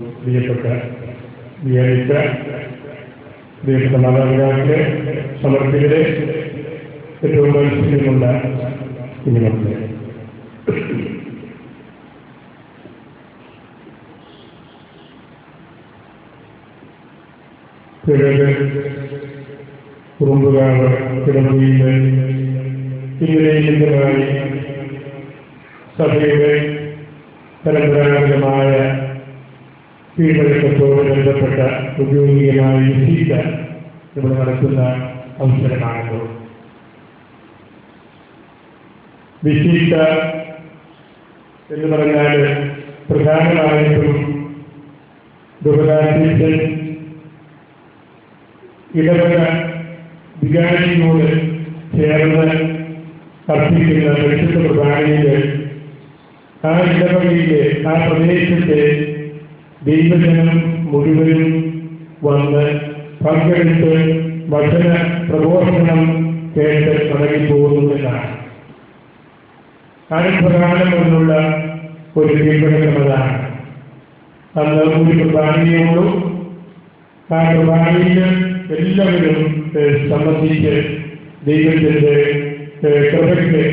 പ്രിയപ്പെട്ട വ്യാഴാഴ്ച പ്രിയപ്പെട്ട മാതാപിതാക്കളെ, സമർപ്പിതരെ, ഏറ്റവും താല്പര്യമുള്ള കുഞ്ഞുമക്കളെ, പിഴക് കുറുമ്പുകാവ് കിടമ്പുയിൽ ഇങ്ങനെയുമായി സഭയുടെ പരമ്പരാഗതമായ കീഴ്വഴക്കത്തോട് ബന്ധപ്പെട്ട ഔദ്യോഗികമായ വിശീഷ ഇവിടെ നടക്കുന്ന അവസരമാണല്ലോ. വിശീഷ എന്ന് പറഞ്ഞാൽ പ്രധാനമായിട്ടും ബഹുരാശീഷൻ ഇടവക വികാരിയോട് ചേർന്ന് അർപ്പിക്കുന്ന പരിശുദ്ധ കുർബാനയിൽ ആ ഇടവകയിലെ ആ പ്രദേശത്തെ ദൈവജനം മുഴുവനും വന്ന് പങ്കെടുത്ത് വചന പ്രബോധനം കേട്ട് മടങ്ങിപ്പോകുന്നതിനാണ്. ആരംഭകാലം എന്നുള്ള ഒരു ദീപനക്രമതാണ്. അന്ന് ഒരു കുർബാനയുള്ളൂ. ആ കുർബാനയിൽ എല്ലാവരും സംബന്ധിച്ച് ദൈവത്തിൻ്റെ കൃപയ്ക്ക്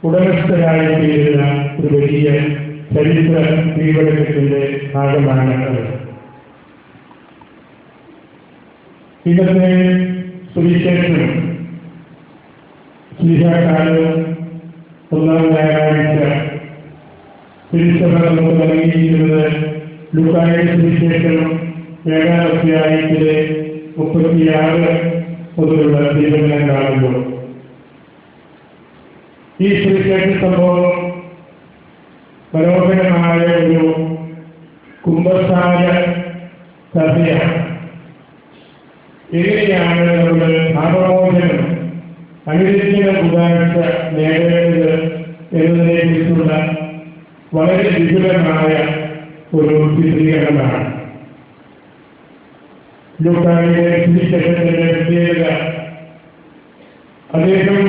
ഉടമസ്ഥരായിത്തീരുന്ന ഒരു വലിയ ചരിത്ര തീവ്രത്തിന്റെ ഭാഗമാണ് അത്. ഇന്നത്തെ സുവിശേഷം ശ്രീകാലം ഒന്നാം ഞായറാഴ്ച തിരുസഭ നമുക്ക് നൽകിയിരിക്കുന്നത് ലൂക്കായുടെ സുവിശേഷം 7-ാം അധ്യായത്തിലെ 36 മുതലുള്ള ദൈവങ്ങളെ കാണുമ്പോൾ ഈ സുവിശേഷ സംഭവം മനോഹരമായ ഒരു കുംഭസാര കഥയാണ്. എങ്ങനെയാണ് നമ്മൾ ഭാവമോചനം അനുരഞ്ജന ഉദാഹരണ നേടേണ്ടത് എന്നതിനെക്കുറിച്ചുള്ള വളരെ വിപുലമായ ഒരു ചിത്രീകരണമാണ്. ലൂക്കായുടെ സുവിശേഷത്തിന്റെ പ്രത്യേകത അദ്ദേഹം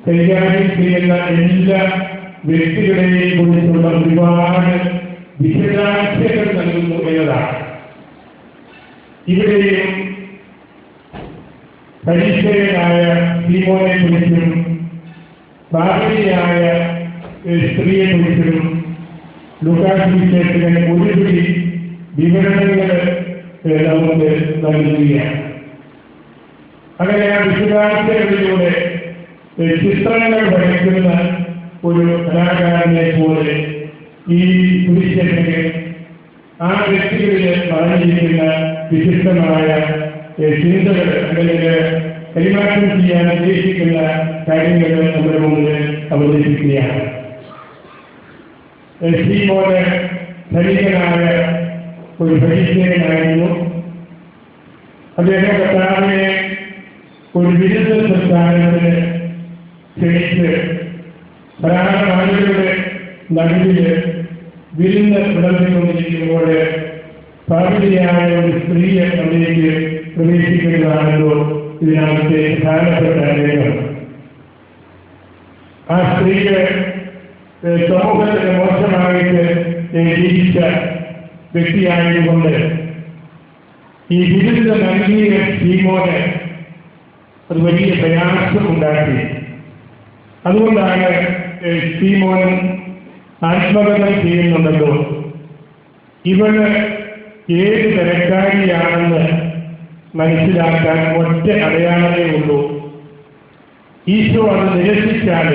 കൈകാര്യം ചെയ്യുന്ന എല്ലാ വ്യക്തികളെയും കുറിച്ചുള്ള ഒരുപാട് വിശദാംശങ്ങൾ നൽകുന്നു എന്നതാണ്. ഇവിടെയും പരീക്ഷകനായ സീമോനെ കുറിച്ചും ഭാര്യയായ സ്ത്രീയെ കുറിച്ചും ലൂക്കാസുവിശേഷകൻ ഒരുപിടി വിവരണങ്ങൾ നമുക്ക് നൽകുകയാണ്. അങ്ങനെ ആ വിശദാംശങ്ങളിലൂടെ ചിത്രങ്ങൾ വരയ്ക്കുന്ന ഒരു കലാകാരനെ പോലെ ഈ സുവിശേഷകൻ ആ വ്യക്തികളിൽ പറഞ്ഞിരിക്കുന്ന വിശിഷ്ടമായ ചിന്തകൾ അല്ലെങ്കിൽ കൈമാറ്റം ചെയ്യാൻ ഉദ്ദേശിക്കുന്ന കാര്യങ്ങൾ നമ്മുടെ മുമ്പിൽ അവതരിപ്പിക്കുകയാണ്. സീമോന് ധനികനായ ഒരു പരീക്ഷകനായിരുന്നു. അദ്ദേഹം കർത്താവിനെ ഒരു വിരുദ്ധ പ്രസ്ഥാനത്തിന് ക്ഷണിച്ച് ധാരാളം ആളുകളുടെ നടുവിൽ വിരുന്ന് വിളർന്നുകൊണ്ടിരിക്കുമ്പോൾ പാപിനിയായ ഒരു സ്ത്രീയെ അതിലേക്ക് പ്രവേശിക്കുന്നതാണല്ലോ ഇതിനകത്തെ പ്രധാനപ്പെട്ട രംഗം. ആ സ്ത്രീക്ക് സമൂഹത്തിന് മോശമായിട്ട് ജീവിച്ച വ്യക്തിയായതുകൊണ്ട് ഈ വിരുദ്ധ നൽകിയ സീമോന് അത് വലിയ പ്രയാസം ഉണ്ടാക്കി. അതുകൊണ്ടാണ് സീമോൻ ആത്മകഥനം ചെയ്യുന്നുണ്ടല്ലോ, ഇവന് ഏത് തരക്കാരിയാണെന്ന് മനസ്സിലാക്കാൻ ഒറ്റ അടയാളമേ ഉള്ളൂ. ഈശോ അത് നിരസിച്ചാൽ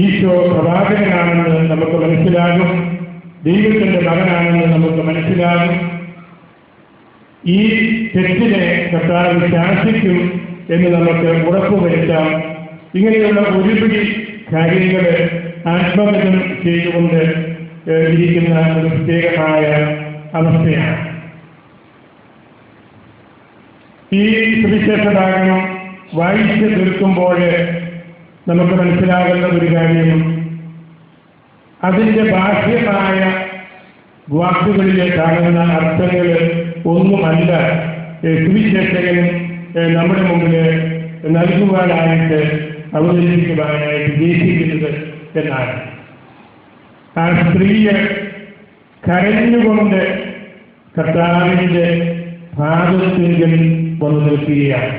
ഈശോ പ്രവാചകനാണെന്ന് നമുക്ക് മനസ്സിലാകും, ദൈവത്തിൻ്റെ മകനാണെന്ന് നമുക്ക് മനസ്സിലാകും. ഈ തെറ്റിനെ കർത്താവ് ശാസിക്കും എന്ന് നമുക്ക് ഉറപ്പുവരുത്താം. ഇങ്ങനെയുള്ള ഒരുപിടി കാര്യങ്ങൾ ആത്മകഥനം ചെയ്തുകൊണ്ട് ഇരിക്കുന്ന ഒരു പ്രത്യേകമായ അവസ്ഥയാണ്. ഈ സുവിശേഷ ഭാഗം വായിച്ച് തീർക്കുമ്പോൾ നമുക്ക് മനസ്സിലാകുന്ന ഒരു കാര്യം, അതിൻ്റെ ബാഹ്യമായ വാക്കുകളിൽ കാണുന്ന അർത്ഥങ്ങൾ ഒന്നുമല്ല സുവിശേഷകൻ നമ്മുടെ മുമ്പിൽ നൽകുവാനായിട്ട് അവതരിപ്പിക്കുവാനായിട്ട് ഉദ്ദേശിക്കുന്നത് എന്നാണ്. ആ സ്ത്രീയെ കരഞ്ഞുകൊണ്ട് കർത്താവിന്റെ പാദത്തിങ്കിൽ വന്നു നിൽക്കുകയാണ്.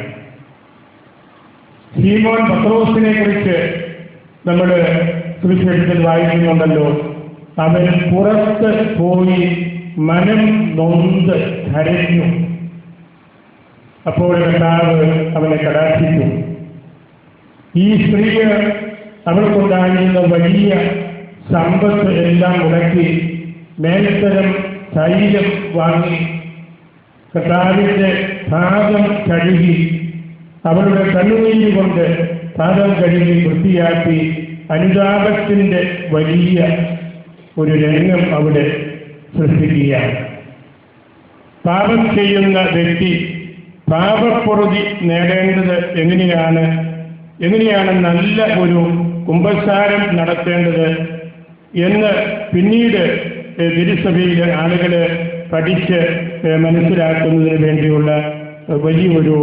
ശീമോൻ പത്രോസിനെ കുറിച്ച് നമ്മൾ സുവിശേഷത്തിൽ വായിക്കുന്നുണ്ടല്ലോ. അവൻ പുറത്ത് പോയി മനം നൊന്ത് കരഞ്ഞു. അപ്പോൾ കർത്താവ് അവനെ കടാക്ഷിച്ചു. ഈ സ്ത്രീക്ക് അവൾക്കുണ്ടായിരുന്ന വലിയ സമ്പത്ത് എല്ലാം മുടക്കി മേൽത്തരം തൈലം വാങ്ങി കർത്താവിന്റെ പാദം കഴുകി അവളുടെ കണ്ണുനീര് കൊണ്ട് പാദം കഴുകി വൃത്തിയാക്കി അനുതാപത്തിന്റെ വലിയ ഒരു രംഗം അവിടെ സൃഷ്ടിക്കുകയാണ്. പാപം ചെയ്യുന്ന വ്യക്തി പാപപ്പൊറുതി നേടേണ്ടത് എങ്ങനെയാണ് നല്ല ഒരു കുമ്പസാരം നടത്തേണ്ടത് എന്ന് പിന്നീട് തിരുസഭയിലെ ആളുകൾ പഠിച്ച് മനസ്സിലാക്കുന്നതിന് വേണ്ടിയുള്ള വലിയൊരു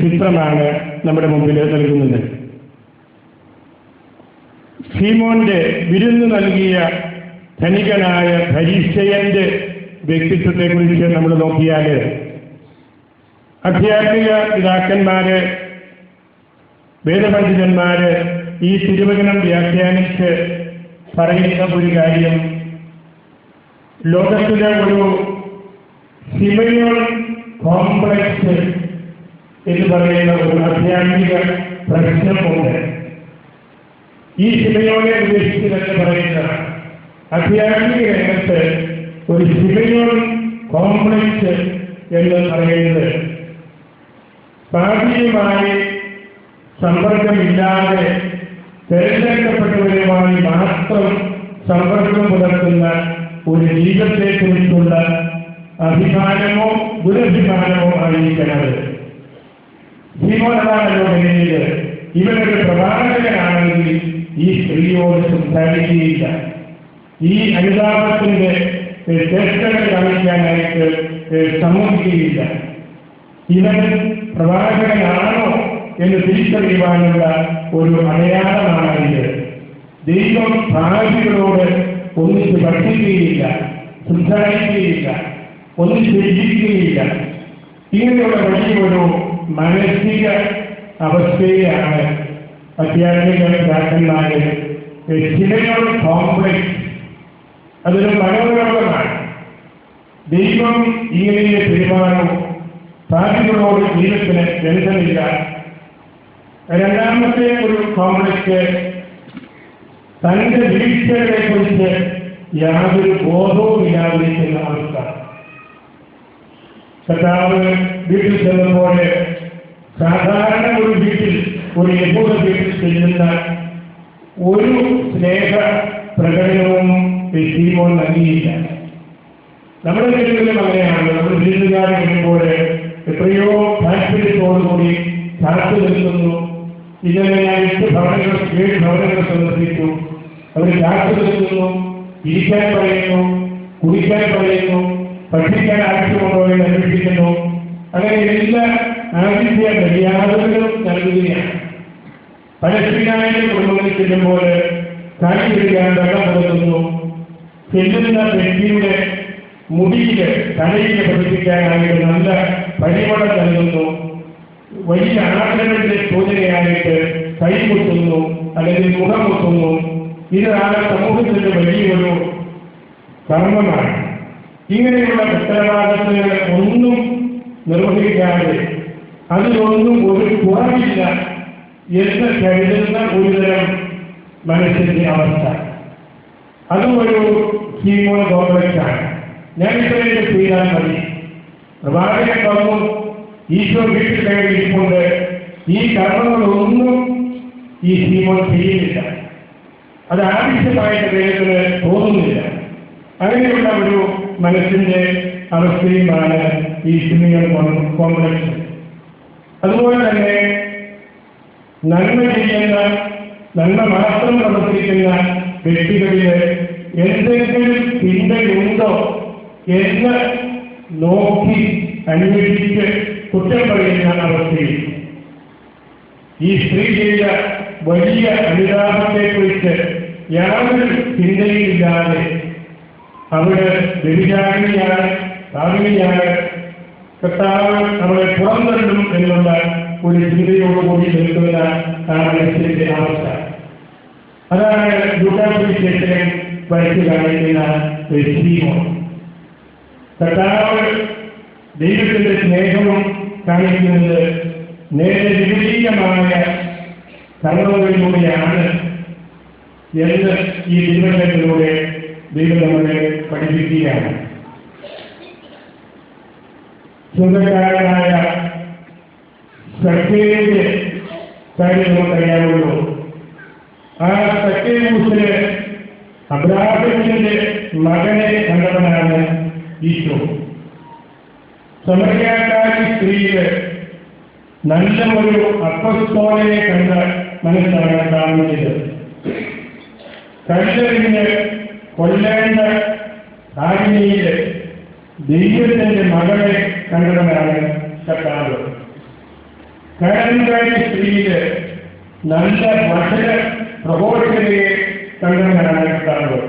ചിത്രമാണ് നമ്മുടെ മുമ്പിൽ നൽകുന്നത്. ശീമോന്റെ വിരുന്ന് നൽകിയ ധനികനായ ഫരീസയന്റെ വ്യക്തിത്വത്തെക്കുറിച്ച് നമ്മൾ നോക്കിയാൽ ആധ്യാത്മിക പിതാക്കന്മാര് വേദപണ്ഡിതന്മാര് ഈ തിരുവചനം വ്യാഖ്യാനിച്ച് പറയുന്ന ഒരു കാര്യം, ലോകത്തിലെ ഒരു സിമയോൺ കോംപ്ലക്സ് എന്ന് പറയുന്ന ഒരു ആധ്യാത്മിക പ്രശ്നമുണ്ട്. ഈ സിമയോനെ ഉദ്ദേശിച്ചതെന്ന് പറയുന്ന ആധ്യാത്മിക രംഗത്ത് ഒരു സിമയോൺ കോംപ്ലക്സ് എന്ന് പറയുന്നത് പാപിയുമായി സമ്പർക്കമില്ലാതെ തിരഞ്ഞെടുക്കപ്പെട്ടവരുമായി മാത്രം സമ്പർക്കം പുലർത്തുന്ന ഒരു ജീവിതത്തെക്കുറിച്ചുള്ള അഭിമാനമോ ദുരഭിമാനമോ ആയിരിക്കണത്. ജീവനാണല്ലോ എന്നത്. ഇവനൊരു പ്രവാചകനാണെങ്കിൽ ഈ സ്ത്രീയോട് സംസാരിക്കുകയില്ല. ഈ അനുതാപത്തിന്റെ ചേഷ്ടകൾ കാണിക്കാനായിട്ട് സമ്മതിക്കുകയില്ല. ഇവൻ പ്രവാചകനാണോ എന്ന് തിരിച്ചറിയുവാനുള്ള ഒരു അടയാളമാണ് ഇത്. ദൈവം പാപികളോട് ഒന്നിച്ച് പഠിക്കുകയില്ല, സംസാരിക്കുകയില്ല, ഒന്നിച്ച് ഇരിക്കുകയില്ല. ഇങ്ങനെയുള്ള വലിയൊരു മാനസിക അവസ്ഥയാണ് ആധ്യാത്മിക പിതാക്കന്മാര് സിമയോൺ കോംപ്ലക്സ്. അതൊരു മനോരോഗമാണ്. ദൈവം ഇങ്ങനെ പെരുമാറും, പാപികളോട് ദൈവത്തിന് ബന്ധമില്ല. രണ്ടാമത്തെ ഒരു കോംപ്ലക്സ് തന്റെ വീഴ്ചകളെ കുറിച്ച് യാതൊരു ബോധവും ഇല്ലാതിരിക്കുന്ന അവസ്ഥ. കർത്താവ് വീട്ടിൽ ചെന്നപ്പോൾ സാധാരണ ഒരു വീട്ടിൽ, ഒരു യഹൂദ വീട്ടിൽ ചെല്ലുന്ന ഒരു സ്നേഹ പ്രകടനവും ശീമോൻ നൽകിയില്ല. നമ്മുടെ വീടുകളിലും അങ്ങനെയാണ്. നമ്മൾ വീട്ടുകാരെ വരുമ്പോൾ എത്രയോ താല്പര്യത്തോടുകൂടി കാത്തു നിൽക്കുന്നു. ഇങ്ങനെ ഞാൻ 7 ഭവനങ്ങൾ സന്ദർശിച്ചു. അവർ കാത്തു നിൽക്കുന്നു, ഇരിക്കാൻ പറയുന്നു, കുടിക്കാൻ പറയുന്നു, പഠിക്കാൻ ആവശ്യമുണ്ടോ എന്ന് അന്വേഷിക്കുന്നു. അങ്ങനെ എല്ലാ ആതിഥ്യ മര്യാദകളും നൽകുകയാണ്. പലസ്തീനായിലെ കുടുംബങ്ങളിൽ ചെല്ലുമ്പോൾ കാലി പിടിക്കാൻ വെള്ളം കൊടുക്കുന്നു. ചെല്ലുന്ന വ്യക്തിയുടെ മുടിയില് തലയിൽ പഠിപ്പിക്കാനായിട്ട് നല്ല പരിമളം നൽകുന്നു. വലിയ ആദരവിന്റെ സൂചനയായിട്ട് കൈമുട്ടുന്നു, അല്ലെങ്കിൽ മുഖമുട്ടുന്നു. ഇതാണ് സമൂഹത്തിന്റെ വലിയൊരു കർമ്മമാണ്. ഇങ്ങനെയുള്ള ഉത്തരവാദിത്തങ്ങൾ ഒന്നും നിർവഹിക്കാതെ അതിലൊന്നും ഒരു കുറവില്ല എന്ന് കരുതുന്ന ഒരുതരം മനസ്സിന്റെ അവസ്ഥ. അതും ഒരു ശീമോൺ കോംപ്ലക്സാണ്. ഞാൻ ഇത്രയൊക്കെ ചെയ്താൽ മതി. പ്രവാചകൻ വന്നു, ഈശോ വീട്ടിൽ കയറിയിരിക്കൊണ്ട് ഈ കർമ്മങ്ങളൊന്നും ഈ ശീമോൻ ചെയ്യുന്നില്ല. അത് ആവശ്യമായിട്ട് ദൈവത്തിന് തോന്നുന്നില്ല. അങ്ങനെയുള്ള ഒരു മനസ്സിന്റെ അവസ്ഥയുമാണ് ഈ സിമയോൺ കോംപ്ലക്സ്. അതുപോലെ തന്നെ നന്മ ചെയ്യുന്ന, നന്മ മാത്രം പ്രവർത്തിക്കുന്ന വ്യക്തികളിൽ എന്തെങ്കിലും ചിന്തയുണ്ടോ എന്ന് നോക്കി അന്വേഷിച്ച് കുറ്റം പറയുന്ന അവസ്ഥയിൽ ഈ സ്ത്രീ ചെയ്ത വലിയ അനുതാപത്തെക്കുറിച്ച് യാതൊരു ചിന്തയില്ലാതെ അവിടെ വ്യഭിചാരിണിയാണ്, കാമിനിയാണ്, കർത്താവ് അവളെ പുറന്തള്ളും എന്നുള്ള ഒരു ചിന്തയോടുകൂടി നിൽക്കുന്ന ആ മനുഷ്യന്റെ അവസ്ഥ. അതാണ് ലൂക്കാസുവിശേഷകൻ വരച്ചു കാണിക്കുന്ന ശീമോൻ. കർത്താവ് ദൈവത്തിന്റെ സ്നേഹവും കാണിക്കുന്നത് നേരെ വിപരീതമായ കർമ്മങ്ങളിലൂടെയാണ് എന്ന് ഈ തിരുവചനത്തിലൂടെ ദൈവം നമ്മളെ പഠിപ്പിക്കുകയാണ്. സ്വന്തക്കാരനായ സഖ്യേയുടെ കാര്യം നമുക്കറിയാമല്ലോ. ആ സഖ്യേയൂസിന് അബ്രാഹത്തിന്റെ മകനെ കണ്ടവനാണ് ഈശോ. സമരക്കാരി സ്ത്രീക്ക് നല്ല ഒരു അപ്പസ്തോലനെ കണ്ട മനസ്സാണ് കാണുന്നത്. കല്ലെറിഞ്ഞ് കൊല്ലേണ്ട കാരിണിയില് ദൈവത്തിന്റെ മകളെ കണ്ടവനാണ് കർത്താവ്. കരൻകാരി സ്ത്രീയില് നല്ല വചന പ്രബോധനയെ കണ്ടവനാണ് കർത്താവ്.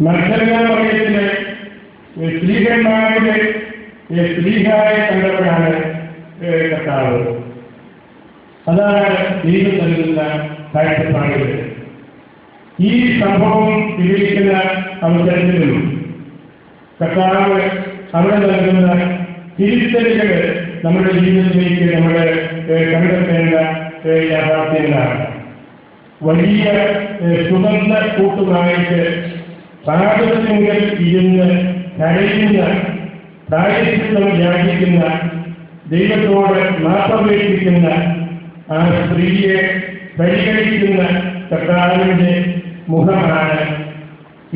മത്സരമറിയത്തില് സ്ത്രീകന്മാരുടെ സ്ത്രീഹായെ കണ്ടവനാണ് കർത്താവ്. അതാണ് ദൈവം നൽകുന്ന കാഴ്ചപ്പാടുകൾ. ഈ സംഭവം വിവരിക്കുന്ന അവസരത്തിലും കർത്താവ് അവിടെ നൽകുന്ന തിരുത്തലുകൾ നമ്മുടെ ജീവിതത്തിലേക്ക് നമ്മൾ കണ്ടെത്തേണ്ട യാഥാർത്ഥ്യങ്ങളാണ്. വലിയ സുഗന്ധ കൂട്ടുമായിട്ട് പാദത്തിങ്കൽ ഇരുന്ന് കരയുന്ന, പ്രായശ്ചിത്തം യാചിക്കുന്ന, ദൈവത്തോട് മാപ്പപേക്ഷിക്കുന്ന ആ സ്ത്രീയെ പരിഗണിക്കുന്ന കർത്താവിന്റെ മുഖമാണ്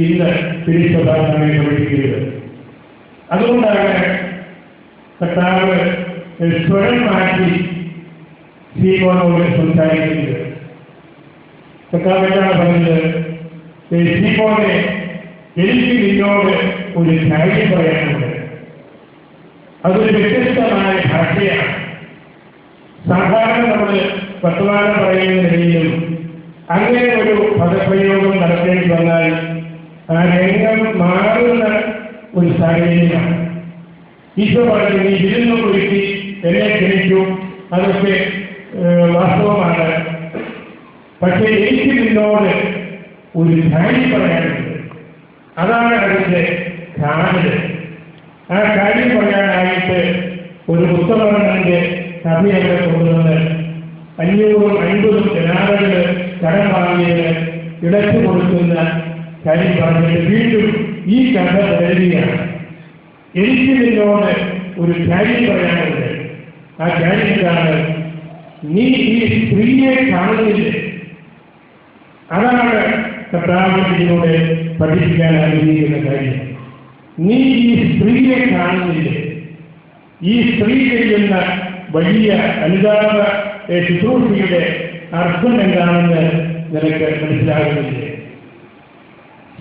ഇന്ന് തിരുസഭ നമ്മെ പഠിപ്പിക്കുന്നത്. അതുകൊണ്ടാണ് കർത്താവ് സ്വരം മാറ്റി ശീമോനോട് സംസാരിക്കുന്നത്. കർത്താവ് എന്താണ് പറഞ്ഞത്? ശീമോനെ, എനിക്ക് നിന്നോട് ഒരു കാര്യം പറയാനുണ്ട്. അതൊരു വ്യത്യസ്തമായ ഭാഷയാണ്. സാധാരണ നമ്മൾ വർത്തമാനം പറയുന്നതിലും അങ്ങനെ ഒരു പദപ്രയോഗം നടത്തേണ്ടി വന്നാൽ ആ രംഗം മാറുന്ന ഒരു സാഹചര്യമാണ്. ഈശോ പറഞ്ഞു, നീ വിരുന്നു ഒരുക്കി എന്നെ ക്ഷണിച്ചു, അതൊക്കെ വാസ്തവമാണ്. പക്ഷേ എനിക്ക് നിന്നോട് ഒരു കാര്യം പറയാനുണ്ട്. അതാണ് അതിൻ്റെ കാര്യം. ആ കാര്യം പറയാനായിട്ട് ഒരു പുസ്തകത്തിന്റെ കഥയൊക്കെ കൊണ്ടുവന്ന് 550 ജനാലകൾ കടം വാങ്ങിയത് ഇടച്ചു കൊടുക്കുന്ന കാര്യം പറഞ്ഞിട്ട് വീണ്ടും ഈ കഥ എഴുതുകയാണ്. എനിക്ക് നിന്നോട് ഒരു കാര്യം പറയാനുണ്ട്. ആ കാര്യം എന്താണ്? നീ ഈ സ്ത്രീയെ കാണുന്നില്ലേ? അതാണ് കർത്താവിനോട് പഠിപ്പിക്കാൻ ആഗ്രഹിക്കുന്ന കാര്യം. നീ ഈ സ്ത്രീയെ കാണുന്നില്ലേ? ഈ സ്ത്രീ ചെയ്യുന്ന വലിയ അനുതാപ ശുശ്രൂഷയുടെ അർത്ഥം എന്താണെന്ന് നിനക്ക് മനസ്സിലാകുന്നില്ലേ?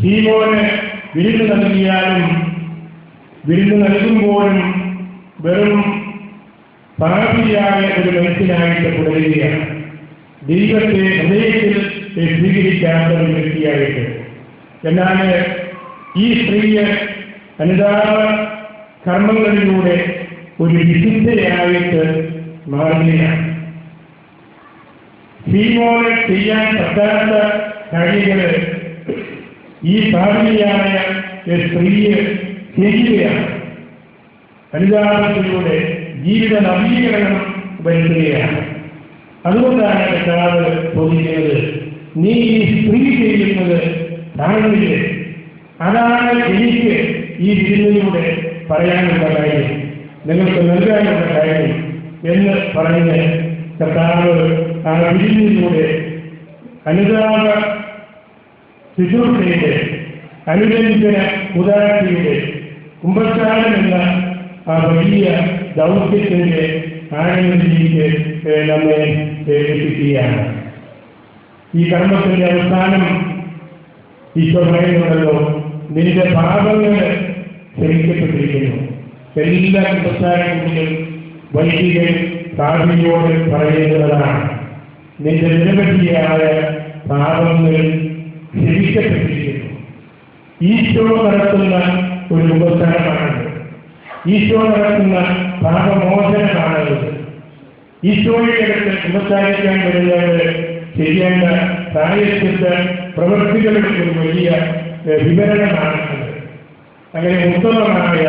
ശീമോന് വിരുന്ന് നൽകിയാലും വിരുന്ന് നൽകുമ്പോഴും വെറും പാപിയായ ഒരു മനുഷ്യനായിട്ട് തുടരുകയാണ്. ദൈവത്തെ ഹൃദയത്തിൽ സ്വീകരിക്കാത്ത ഒരു വ്യക്തിയായിട്ട്. എന്നാൽ ഈ സ്ത്രീയെ അനുതാപ കർമ്മങ്ങളിലൂടെ ഒരു വിശുദ്ധയായിട്ട് മാറുകയാണ്. ശീമോന് ചെയ്യാൻ പറ്റാത്ത കാര്യങ്ങൾ ഈ പാപിയായ സ്ത്രീയെ ചെയ്യുകയാണ്. അനുതാപത്തിലൂടെ ജീവിത നവീകരണം വരുത്തുകയാണ്. അതുകൊണ്ടാണ് കർത്താവ് ചോദിക്കുന്നത്, നീ ഈ സ്ത്രീ ചെയ്യുന്നത് കാണുന്നില്ലേ? അതാണ് എനിക്ക് ഈ വിരുന്നിലൂടെ പറയാനുള്ള കാര്യം, നിങ്ങൾക്ക് നൽകാനുള്ള കാര്യം എന്ന് പറഞ്ഞ് കർത്താവ് ആ വിരുന്നിലൂടെ അനുതാപ ശുശ്രൂഷയുടെ, അനുരഞ്ജന ഉദാരതയുടെ, കുംഭസാരം എന്ന ആ വലിയ ദൗത്യത്തിന്റെ ആനന്ദത്തിലേക്ക് നമ്മെ എത്തിക്കുകയാണ്. ഈ കർമ്മത്തിന്റെ അവസാനം ഈശോ പറയുന്നുണ്ടല്ലോ, നിന്റെ പാപങ്ങൾ ക്ഷമിക്കപ്പെട്ടിരിക്കുന്നു. എല്ലാ കുംഭസാരങ്ങളിലും വൈദികൻ സാധിയോട് പറയുന്നതാണ്, നിന്റെ നിരവധിയായ പാപങ്ങൾ ക്ഷമിക്കപ്പെട്ടിരിക്കുന്നു. ഈശോ നടത്തുന്ന ഒരു കുമ്പസാരമാണത്. ഈശോ നടത്തുന്ന പാപമോചനമാണത്. ഈശോയുടെ അടുത്ത് കുമ്പസാരിക്കാൻ വരുന്നവർ ചെയ്യേണ്ട പ്രായശ്ചിത്ത പ്രവൃത്തികളുടെ ഒരു വലിയ വിവരണമാണ് അത്. അങ്ങനെ ഉത്തമമായ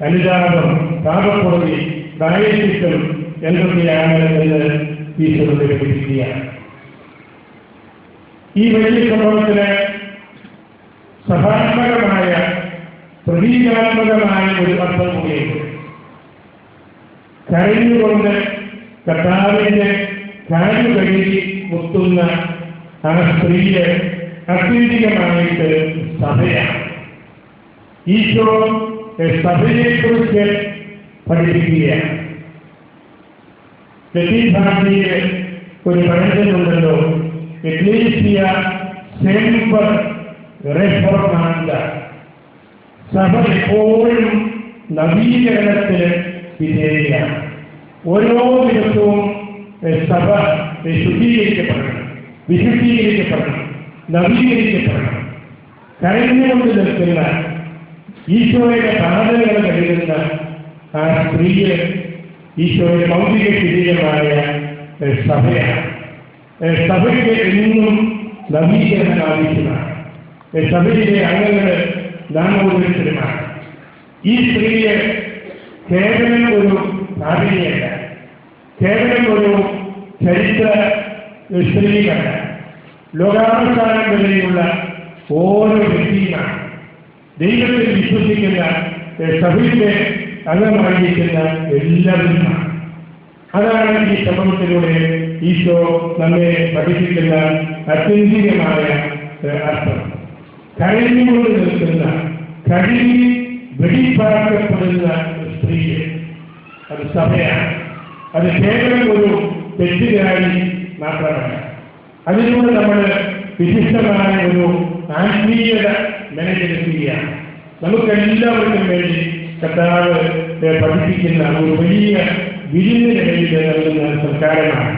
അനുതാപം, പാപപ്പുറവി, പ്രായശ്ചിത്തം എന്തൊക്കെയാണ് എന്ന് ഈശോ പഠിപ്പിക്കുകയാണ്. ഈ വലിയ സംഭവത്തിന് സഭാത്മകമായ പ്രതീകാത്മകമായ ഒരു അർത്ഥം കൂടിയുണ്ട്. കരഞ്ഞുകൊണ്ട് കർത്താവിന്റെ കാലു കഴുകി മുത്തുന്ന ആ സ്ത്രീയെ അത്യന്തികമായിട്ട് സഭയാണ്. ഈശോ സഭയെക്കുറിച്ച് പഠിപ്പിക്കുകയാണ്. ലത്തീൻ ഭാഷയിൽ ഒരു പഴഞ്ചൊല്ലുണ്ടല്ലോ, എക്ലീസിയ സെംപർ റെഫോർമാന്ത. സഭ എപ്പോഴും നവീകരണത്തിന് വിധേയമാണ്. ഓരോ ദിവസവും സഭ ശുദ്ധീകരിക്കപ്പെടണം, വിശുദ്ധീകരിക്കപ്പെടണം, നവീകരിക്കപ്പെടണം. കരഞ്ഞുകൊണ്ട് നിൽക്കുന്ന ഈശോയുടെ പാദങ്ങൾ കരുതുന്ന ആ സ്ത്രീയെ ഈശോയുടെ ഭൗതിക ശരീരമായ സഭയാണ്. സഭയ്ക്ക് എന്നും നവീകരണം ആവശ്യമാണ്. സഭയിലെ അംഗങ്ങൾ നാം ഓരോരുത്തരുമാണ്. ഈ സ്ത്രീയെ കേവലം ഒരു ഭാര്യയല്ല, കേവലം ഒരു ചരിത്ര സ്ത്രീയല്ല, ലോകാവസാനം വരെയുള്ള ഓരോ വ്യക്തിയുമാണ്. ദൈവത്തിൽ വിശ്വസിക്കുന്ന സഭയിലെ അംഗമായിരിക്കുന്ന എല്ലാവരുമാണ്. അതാണ് ഈ സംഭവത്തിലൂടെ ഈശോ നമ്മെ പഠിപ്പിക്കുന്ന അത്യന്തികമായ അർത്ഥം. കരഞ്ഞുകൊണ്ട് നിൽക്കുന്ന, കഴുകി വെടിപ്പാക്കപ്പെടുന്ന സ്ത്രീയെ അത് സഭയാണ്. അത് കേവലം ഒരു തെറ്റുകാരി മാത്രമല്ല, അതിലൂടെ നമ്മൾ വിശിഷ്ടമായ ഒരു ആത്മീയത നിലനിർത്തുകയാണ്. നമുക്കെല്ലാവർക്കും വേണ്ടി കർത്താവ് പഠിപ്പിക്കുന്ന ഒരു വലിയ വിരുന്നിനിടയിൽ നൽകുന്ന സംസ്കാരമാണ്.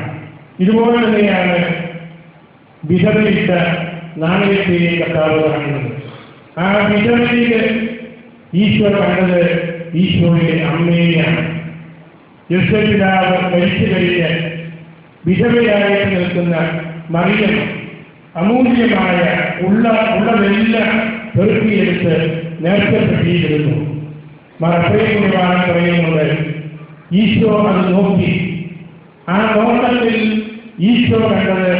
ഇതുപോലെ തന്നെയാണ് വിധവയിട്ട നാണയത്തെയും കർത്താവ് കാണുന്നത്. ആ വിധവയിൽ ഈശോ കണ്ടത് ഈശോയുടെ അമ്മയെയാണ്. യോസേപ്പ് പിതാവ് മരിച്ചു കഴിഞ്ഞ് വിധവയായിട്ട് നിൽക്കുന്ന മറിയം അമൂല്യമായ ഉള്ളതെല്ലാം പെറുക്കിയെടുത്ത് നേർച്ചപ്പെട്ടിയിരുന്നു. അത്രയും കുറിവാണ് പറയുന്നത്. ഈശോ അത് നോക്കി. ആ നോട്ടത്തിൽ ഈശോ കണ്ടത്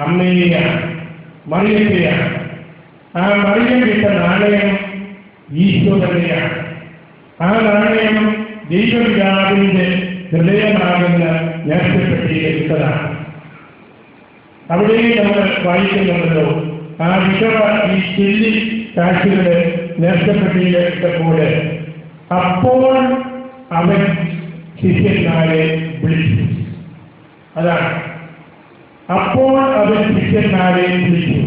അമ്മയെയാണ്, മറിയത്തെയാണ്. ആ മറിയം വിട്ട നാണയം ഈശോ തന്നെയാണ്. ആ നാണയം ദൈവപിതാവിന്റെ ഹൃദയമാകുന്ന നേർച്ചപ്പെട്ടിയിൽ ഇട്ടതാണ്. അവിടെ നമ്മൾ വായിക്കുന്നുണ്ടല്ലോ, ആ വിധവ ഈ ചെല്ലി കാശുകളെ നേർച്ചപ്പെട്ടിയിൽ ഇട്ടപ്പോൾ അപ്പോൾ അവൻ ശിഷ്യന്മാരെ വിളിച്ചു. അതാണ്, അപ്പോൾ അവൻ ശിഷ്യന്മാരെ വിളിച്ചു,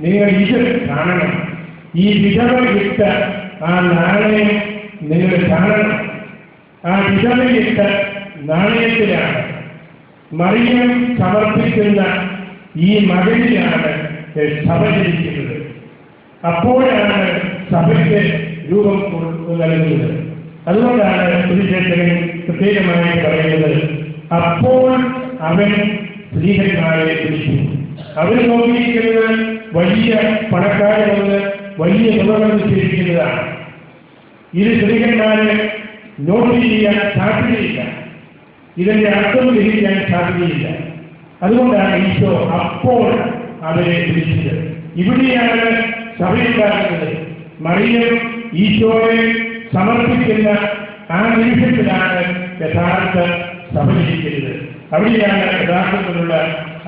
നിങ്ങൾ ഇത് കാണണം, ഈ വിധവ ഇട്ട ആ നാണയം നിങ്ങൾ കാണണം. ആ വിധവയിട്ട നാണയത്തിലാണ് മറിയം സമർപ്പിക്കുന്ന ഈ മകനിലാണ് സഭ ജനിക്കുന്നത്. അപ്പോഴാണ് സഭയ്ക്ക് രൂപം നൽകുന്നത്. അതുകൊണ്ടാണ് സുവിശേഷകൻ പ്രത്യേകമായി പറയുന്നത്, അപ്പോൾ അവൻ സ്ത്രീഹന്മാരെ വിളിച്ചു. അവർ നോക്കിയിരിക്കുന്നത് വലിയ പണക്കാരെന്ന് വലിയ തുകകൾ നിശ്ചയിക്കുന്നതാണ്. ഇത് സ്ത്രീഹന്മാരെ നോട്ട് ചെയ്യാൻ സാധ്യതയില്ല, ഇതിന്റെ അർത്ഥം ഗ്രഹിക്കാൻ സാധ്യതയില്ല. അതുകൊണ്ടാണ് ഈശോ അപ്പോൾ അവരെ വിളിച്ചത്. ഇവിടെയാണ് സഭയുണ്ടാകുന്നത്. മറിയം ഈശോയെ സമർപ്പിക്കുന്ന ആ നിമിഷത്തിലാണ് യഥാർത്ഥ സഭ ജനിക്കുന്നത്. അവിടെയാണ് യഥാർത്ഥത്തിലുള്ള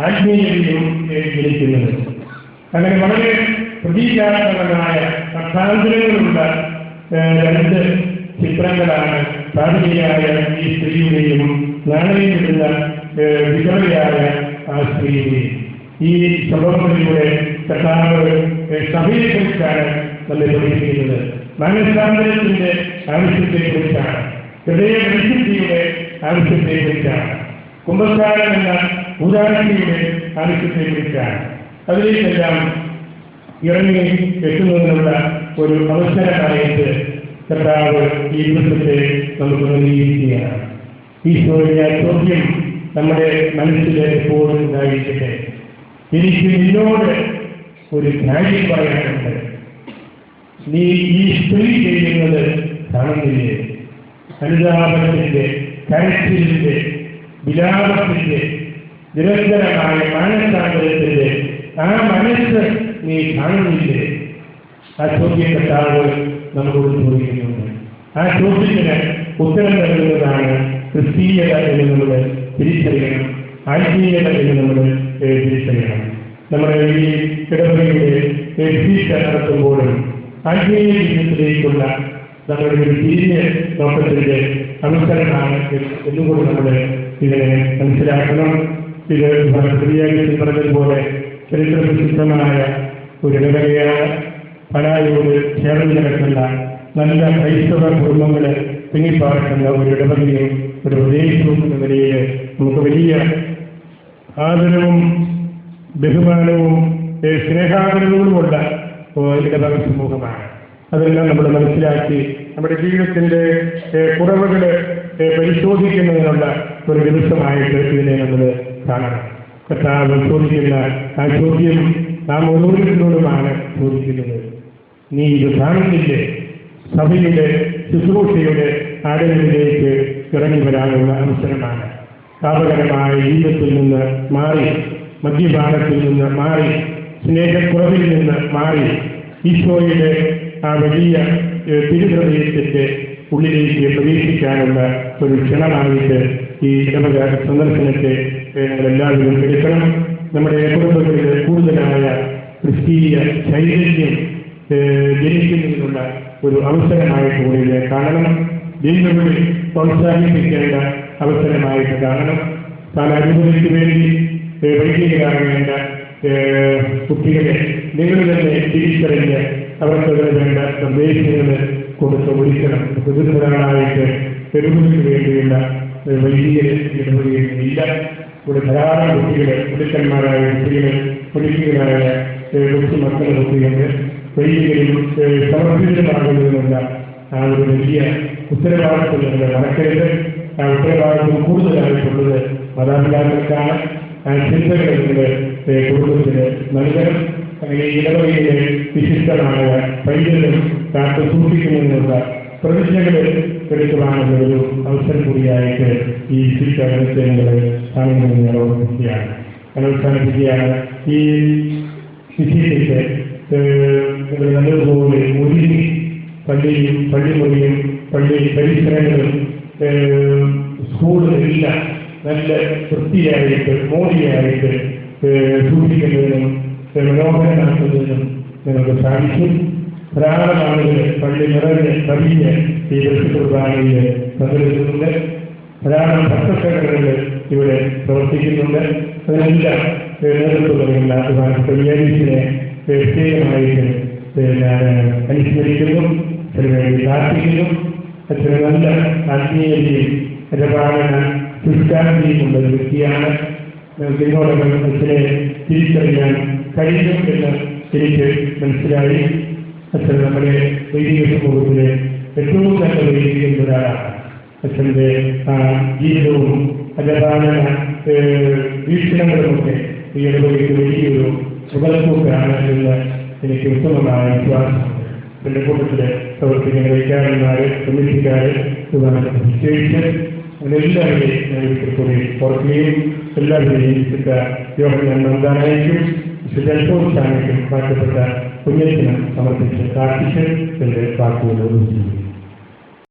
ആത്മീയതയും ജനിക്കുന്നത്. അങ്ങനെ വളരെ പ്രതീകാത്മകമായ അർത്ഥാന്തരങ്ങളുള്ള രണ്ട് ചിത്രങ്ങളാണ് സാധുതയായ ഈ സ്ത്രീയുടെയും നാണയമിടുന്ന വിധവയായ ആ സ്ത്രീയുടെയും. ഈ സംഭവങ്ങളിലൂടെ കർത്താവ് സഭയെക്കുറിച്ചാണ് നമ്മെ പഠിപ്പിക്കുന്നത്. മനസ്സാന്തരത്തിന്റെ ആവശ്യത്തെക്കുറിച്ചാണ്, ഹൃദയവിശുദ്ധിയുടെ ആവശ്യത്തെക്കുറിച്ചാണ്, കുംഭസാരം എന്ന ഉദാഹരണയുടെ ആവശ്യത്തെക്കുറിച്ചാണ്. അതിലേക്കെല്ലാം ഇറങ്ങി എത്തുന്നതിനുള്ള ഒരു അവസരമായിട്ട് കർത്താവ് ഈ ദിവസത്തെ നമുക്ക് നൽകിയിരിക്കുകയാണ്. ഈശോയുടെ ആ ചോദ്യം നമ്മുടെ മനസ്സിൽ എപ്പോഴും ഉണ്ടായിരിക്കട്ടെ. എനിക്ക് നിന്നോട് ഒരു കാര്യം പറയാനുണ്ട്. നീ ഈ സ്ത്രീ ചെയ്യുന്നത് കാണുന്നില്ലേ? അനുതാപത്തിന്റെ, കരച്ചിലിന്റെ, വിലാപത്തിന്റെ, നിരന്തരമായ മാനസാന്തരത്തിന്റെ ആ മനസ്സ് നീ കാണുന്നില്ലേ? ആ ചോദ്യം കർത്താവ് നമ്മളോട് ചോദിക്കുന്നുണ്ട്. ആ ചോദ്യത്തിന് ഉത്തരം നൽകുന്നതാണ് ക്രിസ്തീയത എന്ന് നമ്മൾ തിരിച്ചറിയണം, ആത്മീയത എന്ന് നമ്മൾ തിരിച്ചറിയണം. നമ്മുടെ ഈ ഇടവകയുടെ ദീക്ഷ നടത്തുമ്പോഴും ആത്മീയ ജീവിതത്തിലേക്കുള്ള നമ്മുടെ ഒരു തിരിഞ്ഞ നോക്കത്തിന്റെ അവസരമാണ് എന്നുകൂടി നമ്മൾ ഇതിനെ മനസ്സിലാക്കണം. ഇത് ശരിയായി പറഞ്ഞതുപോലെ ചരിത്രപ്രസിദ്ധമായ ഒരു ഇടവകയാണ്. പലായോട് ചേർന്ന് കിടക്കുന്ന നല്ല ക്രൈസ്തവ കുടുംബങ്ങളെ തിങ്ങിപ്പാർക്കുന്ന ഒരു ഇടവകയും ഒരു പ്രദേശവും എന്ന നിലയിൽ നമുക്ക് വലിയ ആദരവും ബഹുമാനവും സ്നേഹാദരവുമുള്ള ഇടവക സമൂഹമാണ്. അതെല്ലാം നമ്മൾ മനസ്സിലാക്കി നമ്മുടെ ജീവിതത്തിൻ്റെ കുറവുകൾ പരിശോധിക്കുന്നതിനുള്ള ഒരു ദിവസമായിട്ട് ഇതിനെ നമ്മൾ കാണണം. കർത്താവ് ചോദിക്കുന്ന ആ ചോദ്യം നാം ഓരോരുത്തരോടുമാണ് ചോദിക്കുന്നത്. നീ ഇത് കാണുന്നില്ലേ? സഭയുടെ ശുശ്രൂഷയുടെ ആഴങ്ങളിലേക്ക് ഇറങ്ങി വരാനുള്ള അവസരമാണ്. പാപകരമായ ജീവിതത്തിൽ നിന്ന് മാറി, മദ്യപാനത്തിൽ നിന്ന് മാറി, സ്നേഹക്കുറവിൽ നിന്ന് മാറി ഈശോയുടെ ആ വലിയ തിരുഹൃദയത്തിന്റെ ഉള്ളിലേക്ക് പ്രവേശിക്കാനുള്ള ഒരു ക്ഷണമായിട്ട് ഈ ഇടവക സന്ദർശനത്തെ ഞങ്ങളെല്ലാവരും എടുക്കണം. നമ്മുടെ കുടുംബങ്ങളിൽ കൂടുതലായ ക്രിസ്തീയ ചൈതന്യം ജനിക്കുന്നതിനുള്ള ഒരു അവസരമായിട്ട് കൂടി കാണണം. ദൈവങ്ങളിൽ പ്രോത്സാഹിപ്പിക്കേണ്ട അവസരമായിട്ട് കാണണം. താൻ അനുഭവിക്ക് വേണ്ടി വൈദികരാകേണ്ട കുട്ടികളെ നിങ്ങൾ തന്നെ തിരിച്ചറിഞ്ഞ് അവർക്ക് വേണ്ട നിർദ്ദേശങ്ങൾ കൊടുത്ത് ഒഴിക്കണം. പുതുതരാളായിട്ട് പെരുമുക്ക് വേണ്ടിയുള്ള വൈദികരെ ഇടപെടുകയില്ല. ഇവിടെ ധാരാളം കുട്ടികൾ, പുരുഷന്മാരായ കുട്ടികൾ, പുരുഷന്മാരായ കൊച്ചു മക്കളെ കുട്ടികളുണ്ട്. വൈദികരും സമർപ്പിതമാകുന്നതിനുള്ള ആ ഒരു വലിയ ഉത്തരവാദിത്വം നിങ്ങൾ മറക്കരുത്. ആ ഉത്തരവാദിത്വം കൂടുതലായിട്ടുള്ളത് മാതാപിതാക്കൾക്കാണ്. ആ ചിന്തകൾ നിങ്ങൾ കുടുംബത്തിന് നൽകണം. അങ്ങനെ ഇടവകയിലെ വിശിഷ്ടമായ പൈതൃകം കാത്തു സൂക്ഷിക്കുന്നതിനുള്ള പ്രതിജ്ഞകൾ എടുക്കുവാനുള്ള ഒരു അവസരം കൂടിയായിട്ട് ഈ ശിക്ഷണത്തെ നിങ്ങൾ കാണുന്നതിന് ഓർമ്മിക്കുകയാണ്, അവസാനിപ്പിക്കുകയാണ്. ഈ ശിക്ഷയ്ക്ക് നിങ്ങൾ നല്ലതുപോലെ ഒരുങ്ങി പള്ളിയും പള്ളിമുറിയും പള്ളി പരിസരങ്ങളും സ്കൂളുകളെല്ലാം നല്ല വൃത്തിയായിട്ട് മോടിയായിട്ട് സൂക്ഷിക്കുന്നതിനും മനോഹരമാക്കുന്നതിനും നിങ്ങൾക്ക് സാധിക്കും. ധാരാളം ആളുകൾ പള്ളി നിറഞ്ഞ് കവിഞ്ഞ് ഈ പരിശുദ്ധ കുർബാനയിൽ പങ്കെടുക്കുന്നുണ്ട്. ധാരാളം ഭക്തസംഘടനകൾ ഇവിടെ പ്രവർത്തിക്കുന്നുണ്ട്. അതിനെല്ലാം നേതൃത്വം നൽകുന്ന വിചാരിച്ചിനെ പ്രത്യേകമായിട്ട് ഞാൻ അനുസ്മരിക്കുന്നു, അതിനുവേണ്ടി പ്രാർത്ഥിക്കുന്നു. അച്ഛന് നല്ല ആത്മീയതയും ഇടപാടന ശുഷ്കാന്തിയും ഉള്ള ഒരു വ്യക്തിയാണ്. ഇതിനോടകം അച്ഛനെ തിരിച്ചറിയാൻ കഴിയും എന്ന് എനിക്ക് മനസ്സിലായി. അച്ഛൻ നമ്മുടെ വൈദിക സമൂഹത്തിലെ ഏറ്റവും നല്ല വൈദികൻ ഒരാളാണ്. അച്ഛൻ്റെ ജീവിതവും അജപാലന വീക്ഷണങ്ങളുമൊക്കെ ഈ ഇടവകയ്ക്ക് വലിയൊരു മുതൽക്കൂട്ടാണ് എന്ന് എനിക്ക് ഉത്തമമായ വിശ്വാസമുണ്ട്. എൻ്റെ കൂട്ടത്തിൽ പ്രവർത്തിക്കുന്ന വൈകാരന്മാർ, കമ്മിറ്റിക്കാർ, നിശ്ചയിച്ച് അതിനെല്ലാവരെയും ഞാൻ കൂടി ഓർക്കുകയും എല്ലാവരെയും വിശുദ്ധ യോഹന്നാൻ നന്ദാനായിരിക്കും വിശുദ്ധോത്സാഹയ്ക്കും മാറ്റപ്പെട്ട പുണ്യത്തിനും സമർപ്പിച്ച് പ്രാർത്ഥിച്ച് എൻ്റെ വാക്കുകളോട്